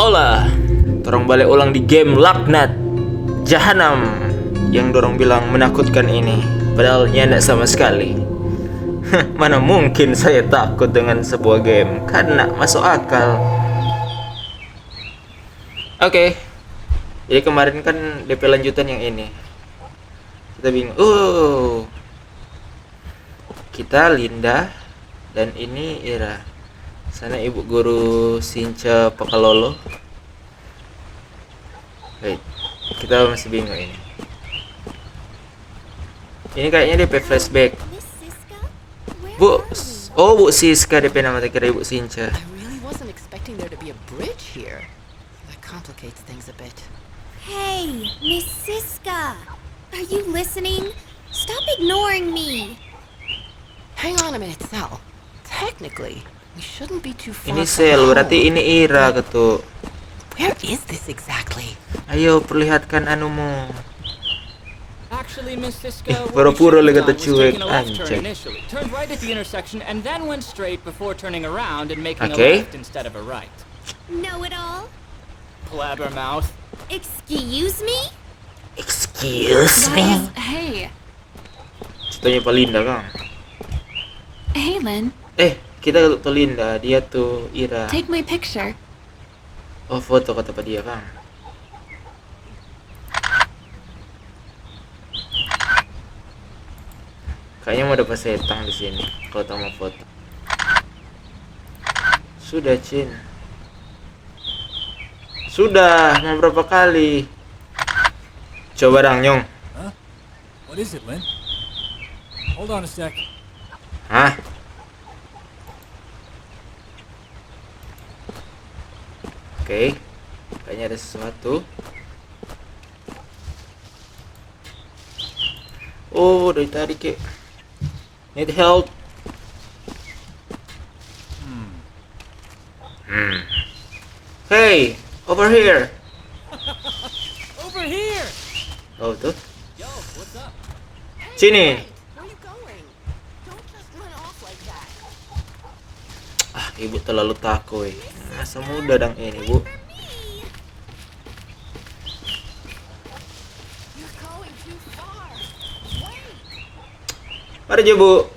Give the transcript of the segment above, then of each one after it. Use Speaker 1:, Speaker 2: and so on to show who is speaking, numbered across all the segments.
Speaker 1: Olah, dorong balik ulang di game Laknat Jahanam yang dorong bilang menakutkan ini. Padahal nyandak sama sekali. Mana mungkin saya takut dengan sebuah game, karena masuk akal. Oke, jadi kemarin kan DP lanjutan yang ini. Kita bingung. Kita Linda dan ini Ira. Sana ibu guru Sinca Pakalolo. Wait, kita masih bingung ini. Ini kayaknya DP flashback. Bu, oh Bu Siska DP nama, tak kira Ibu Sinca.
Speaker 2: I really wasn't expecting there to be a bridge here. That complicates things a bit.
Speaker 3: Hey, Miss Siska! Are you listening? Stop ignoring me!
Speaker 2: Hang on a minute, Sal. Technically, we shouldn't be too far
Speaker 1: Ini
Speaker 2: from
Speaker 1: Sel,
Speaker 2: home.
Speaker 1: berarti ini Ira ketuk.
Speaker 2: Where is this exactly?
Speaker 1: Ayo perlihatkan anumu.
Speaker 4: Actually, Miss Siska, what we
Speaker 1: pura-pura
Speaker 4: should
Speaker 1: lagi
Speaker 4: have done
Speaker 1: kata
Speaker 4: was
Speaker 1: cuek,
Speaker 4: taken a left turn
Speaker 1: anjay.
Speaker 4: initially, turned right at the intersection, and then went straight before turning around and making
Speaker 1: Okay.
Speaker 4: a left instead of a right.
Speaker 3: Know it all?
Speaker 4: Blabbermouth.
Speaker 3: Excuse me?
Speaker 1: Excuse me.
Speaker 5: Hey,
Speaker 1: Ceritanya Palinda kan.
Speaker 5: hey Lynn,
Speaker 1: Kita tuh Linda, dia tuh Ira.
Speaker 5: take my picture.
Speaker 1: Oh, foto kata Pak dia kan. Kayaknya mau dapat setang di sini kalau tak mau foto. Sudah, Cin. Sudah, mau berapa kali? Coba dang, Nyong.
Speaker 6: Huh? What is it, Lynn? Hold on a sec.
Speaker 1: Hah? Oke. Kayaknya ada sesuatu. Oh, dari tadi kek. Need help. Hey, over here.
Speaker 6: Over here!
Speaker 1: Oh, tuh.
Speaker 4: Yo, what's up?
Speaker 1: Sini.
Speaker 2: Where are you going? Don't just run off like that.
Speaker 1: Ibu terlalu takut. Masa muda dang ini, Bu.
Speaker 2: You're going too far. Wait.
Speaker 1: Mari aja, Bu.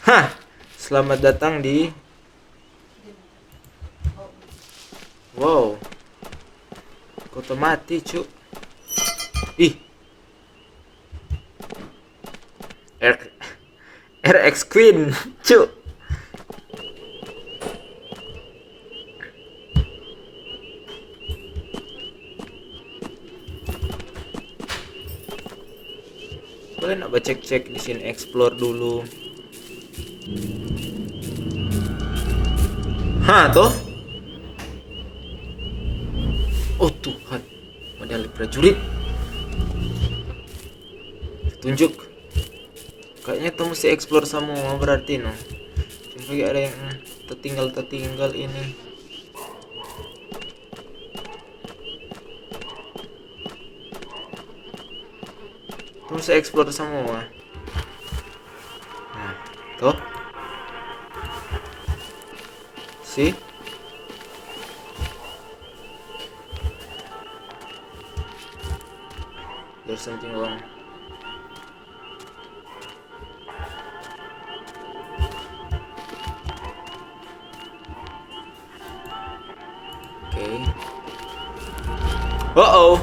Speaker 1: Hah. Selamat datang di Wow. Kota mati, Cuk. Ih. RX Queen, Cuk. Boleh nak cek-cek di sini, explore dulu. Hah, toh? Oh Tuhan, medali prajurit. Tunjuk. Kayaknya tuh mesti explore semua berarti no. Cuma ada yang tertinggal ini. Tuh mesti explore semua. Nah, tuh. See? There's something wrong. Okay. Uh-oh.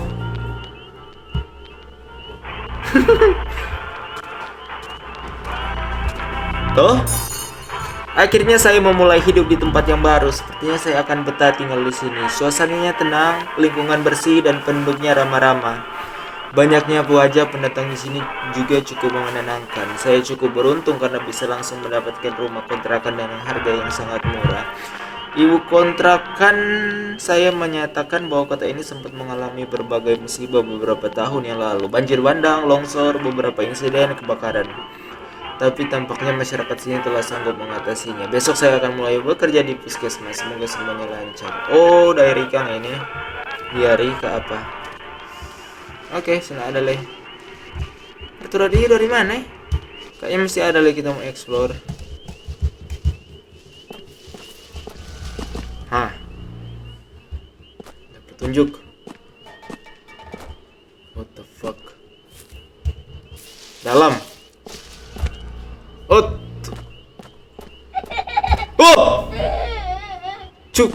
Speaker 1: Tuh. Akhirnya saya memulai hidup di tempat yang baru. Sepertinya saya akan betah tinggal di sini. Suasananya tenang, lingkungan bersih dan penduduknya ramah-ramah. Banyaknya wajah pendatang di sini juga cukup menenangkan. Saya cukup beruntung karena bisa langsung mendapatkan rumah kontrakan dengan harga yang sangat murah. Ibu kontrakan saya menyatakan bahwa kota ini sempat mengalami berbagai musibah beberapa tahun yang lalu. Banjir bandang, longsor, beberapa insiden kebakaran. Tapi tampaknya masyarakat sini telah sanggup mengatasinya. Besok saya akan mulai bekerja di puskesmas. Semoga semuanya lancar. Oh, dari Kang ini. Diari ke apa? Oke, sana ada leh. Itu radio dari mana? Kayaknya mesti ada leh kita mau explore. Hah. petunjuk. What the fuck? Dalam. Oh. Oh. Cuk.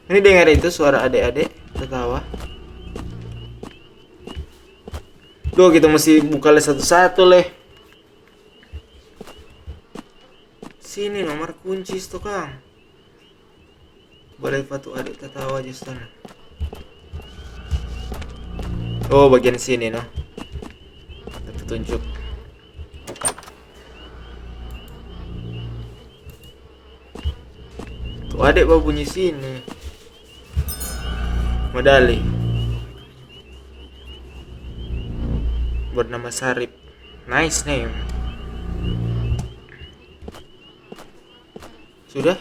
Speaker 1: Ini dengar itu suara adik-adik tertawa. Duh, kita mesti buka les satu-satu leh. Sini nomor kunci stokang. Boleh patu adik tertawa aja sana. Oh, bagian sini no. Ada petunjuk. Tuh adik bawa bunyi sini. Medali. Bernama Sarip. Nice name. Sudah?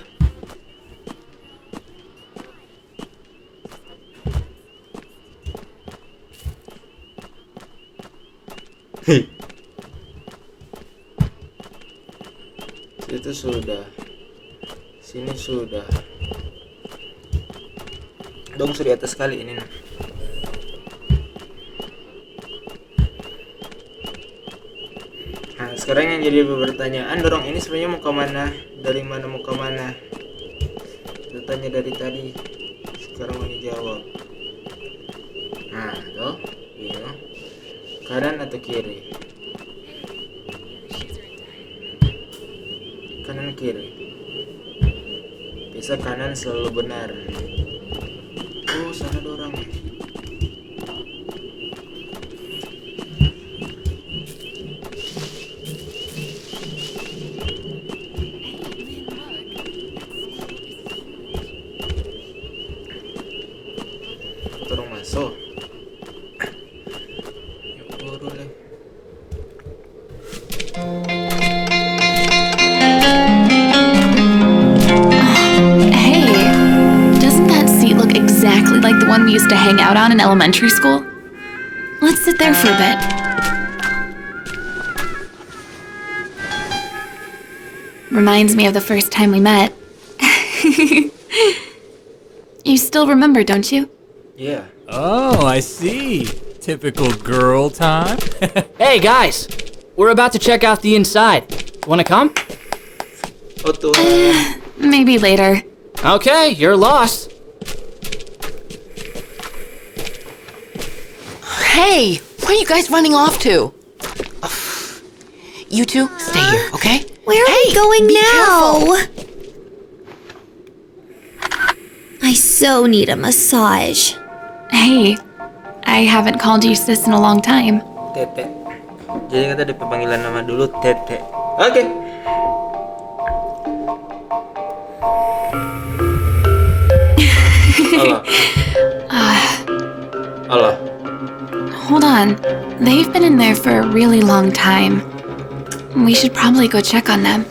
Speaker 1: Itu sudah. Sini sudah. Dong di atas kali ini. Nah, sekarang yang jadi pertanyaan, dorong ini sebenarnya mau ke mana? Dari mana mau ke mana? Kita tanya dari tadi. Sekarang mau dijawab. Nah, tuh, iya. Kanan atau kiri? Kanan kiri. Bisa kanan selalu benar. Oh, sana ada orang. Tolong masuk. Yuk, buru deh.
Speaker 5: Hey, doesn't that seat look exactly like the one we used to hang out on in elementary school? Let's sit there for a bit. Reminds me of the first time we met. You still remember, don't you?
Speaker 1: Yeah.
Speaker 6: Oh, I see. Typical girl time.
Speaker 4: Hey guys, we're about to check out the inside. Wanna come?
Speaker 1: Oh tuh.
Speaker 5: Maybe later.
Speaker 4: Okay, you're lost.
Speaker 2: Hey, where are you guys running off to? You two, stay here, okay?
Speaker 3: Where are we going now? I so need a massage.
Speaker 5: Hey, I haven't called you sis in a long time.
Speaker 1: Tete. Jadi kita ada panggilan nama dulu Tete. Oke. Allah.
Speaker 5: Hold on. They've been in there for a really long time. We should probably go check on them.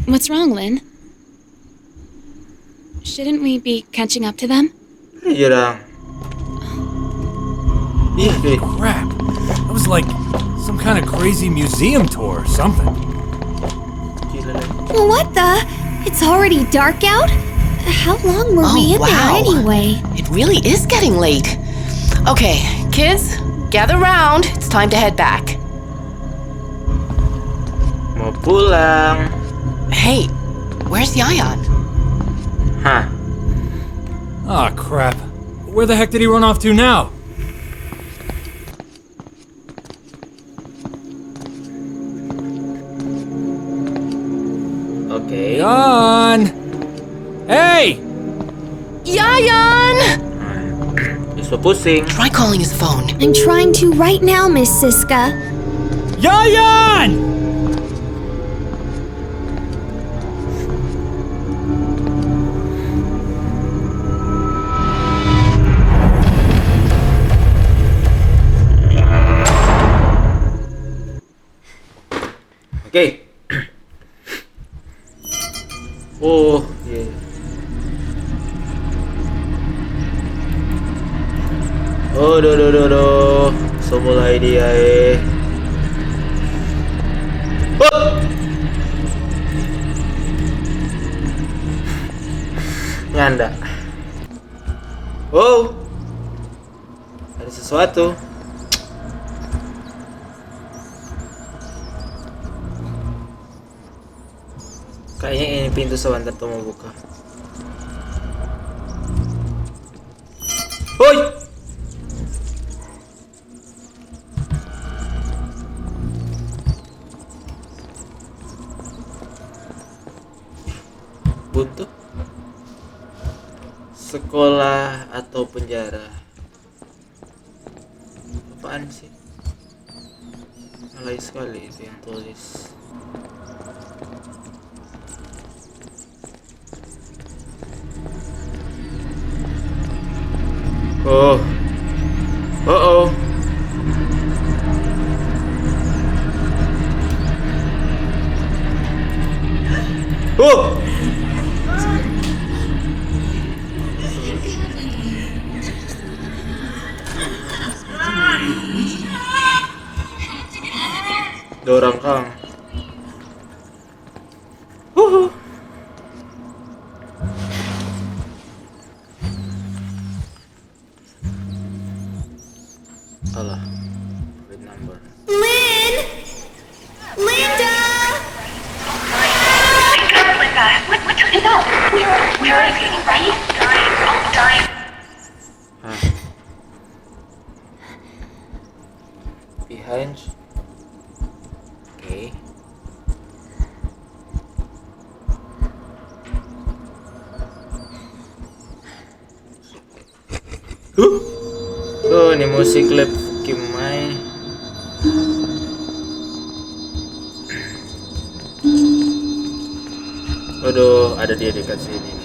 Speaker 5: What's wrong, Lynn? Shouldn't we be catching up to them?
Speaker 1: Iya dong. Ih, duit.
Speaker 6: Crap. That was like some kind of crazy museum tour or something.
Speaker 1: Gila lagi.
Speaker 3: What the? It's already dark out? How long were we in there anyway?
Speaker 2: It really is getting late. Okay, kids, gather round. It's time to head back.
Speaker 1: Mau pulang.
Speaker 2: Hey, where's Yayan?
Speaker 1: Hah.
Speaker 6: Ah, crap. Where the heck did he run off to now?
Speaker 1: Oke.
Speaker 6: Jan! Hey!
Speaker 2: Yayan!
Speaker 1: Isu pusing.
Speaker 2: Try calling his phone.
Speaker 3: I'm trying to right now, Miss Siska.
Speaker 6: Yayan!
Speaker 1: Oke. Oh, iya. Oh, do. So mulai dia Oh! Nyanda. Oh. Ada sesuatu. Kayaknya ini pintu sebentar tuh mau buka. Hoi. Buntu. Sekolah atau penjara? Apaan sih? Alay sekali itu yang tulis. Oh. Oh. Oh. Dorang Kang. Alah. Wait number.
Speaker 3: Lynn! Linda!
Speaker 1: Hah. Behind. Oke. Oh, ini musik lab Kimai. Waduh, ada dia dekat sini.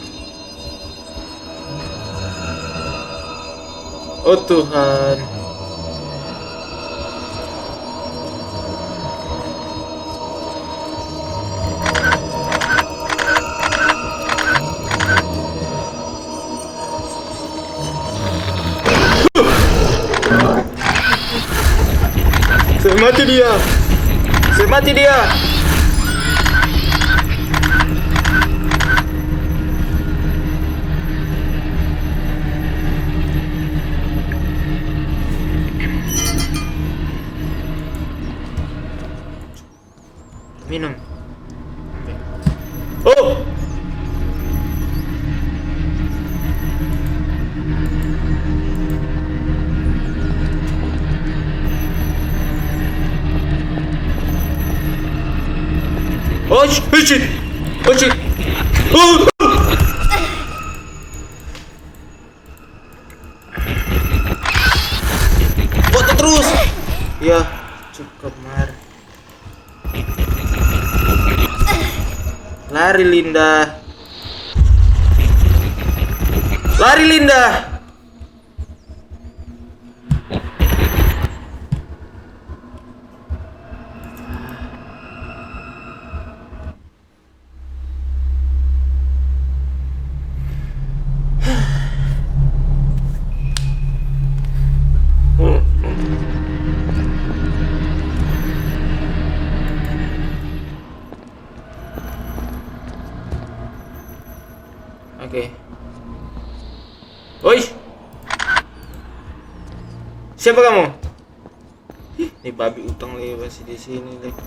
Speaker 1: Oh Tuhan. Saya mati dia. Saya mati dia. Minum. Oh. Oh shit. Oh shit. Oh. Foto terus. Ya, cukup mar. Lari Linda. Lari Linda. Oke. Oi. Siapa kamu? Ini babi utang lagi masih di sini lagi.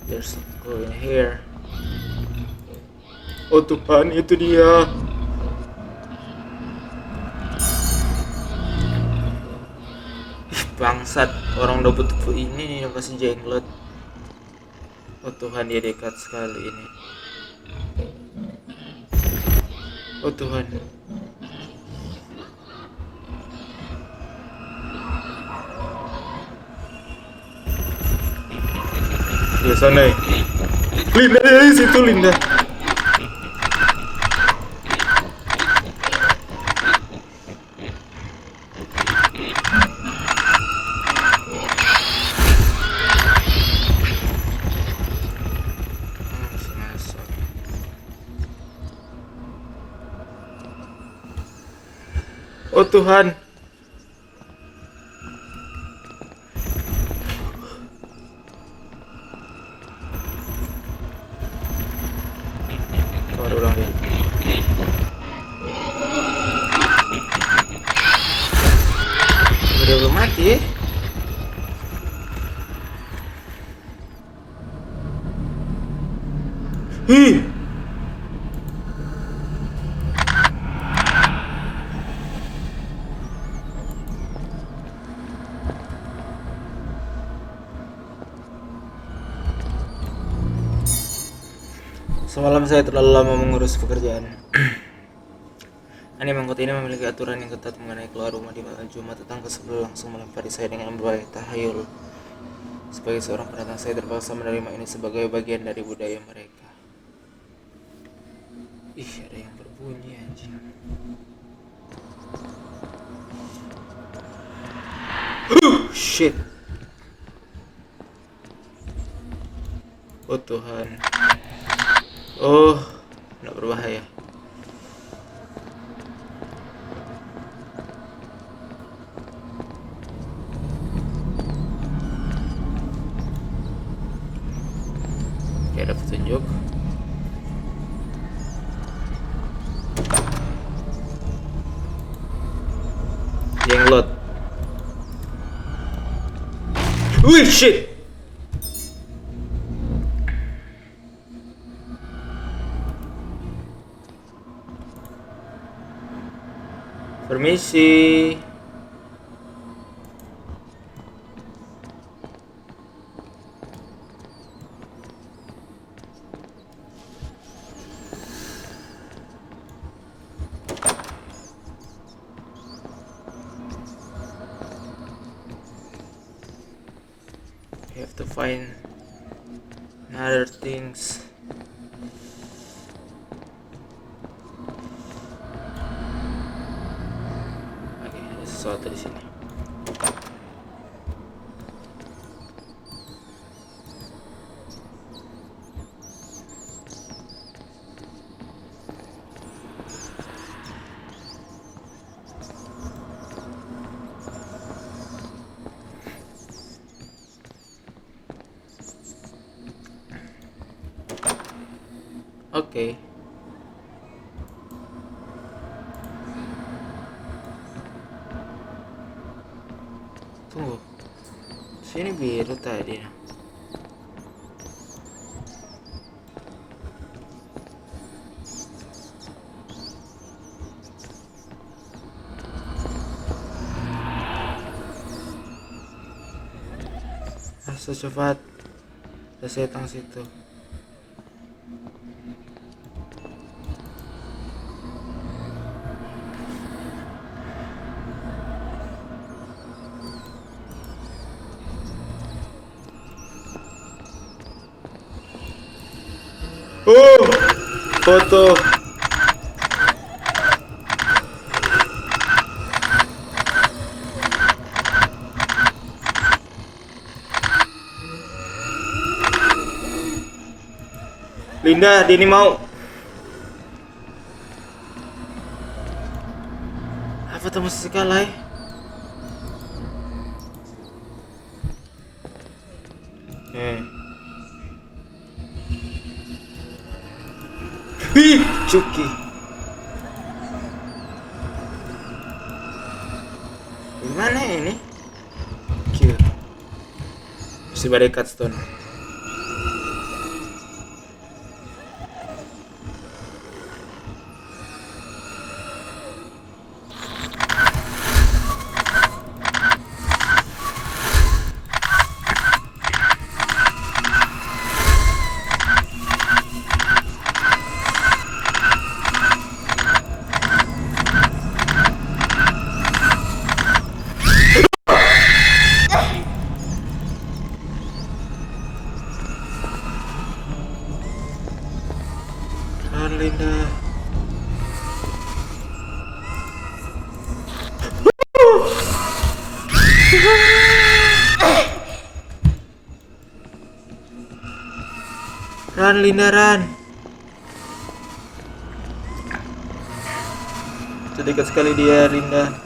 Speaker 1: There's go in here. Oh Tuhan, itu dia. Bangsat, orang udah butuh ini yang kasih jenglot. Oh Tuhan, dia dekat sekali ini. Oh Tuhan. Di sana. Linda dari situ Linda. Oh Tuhan. Keluar ulang dia. Udah belum mati. Hi. Semalam saya terlalu lama mengurus pekerjaan. Anime kota ini memiliki aturan yang ketat mengenai keluar rumah di malam Jumat. Tetangga sebelah langsung melempari saya dengan berbagai tahayul. Sebagai seorang pendatang, saya terpaksa menerima ini sebagai bagian dari budaya mereka. Ih, ada yang berbunyi anjing. Shit. Oh Tuhan. Oh, tidak berbahaya. Oke, ada petunjuk. Jenglot. Wih, shit. Permisi. We have to find other things. Sesuatu di sini. Oke. Tunggu. Sini biru tadi. Cepat. Saya datang situ. Foto. Linda, Dini mau. Apa tuh mesti kalah? Cuki. Gimana ini? Q. Mesti badai cutstone. Linda. Ran, Linda, Ran. Sedekat sekali dia, Linda.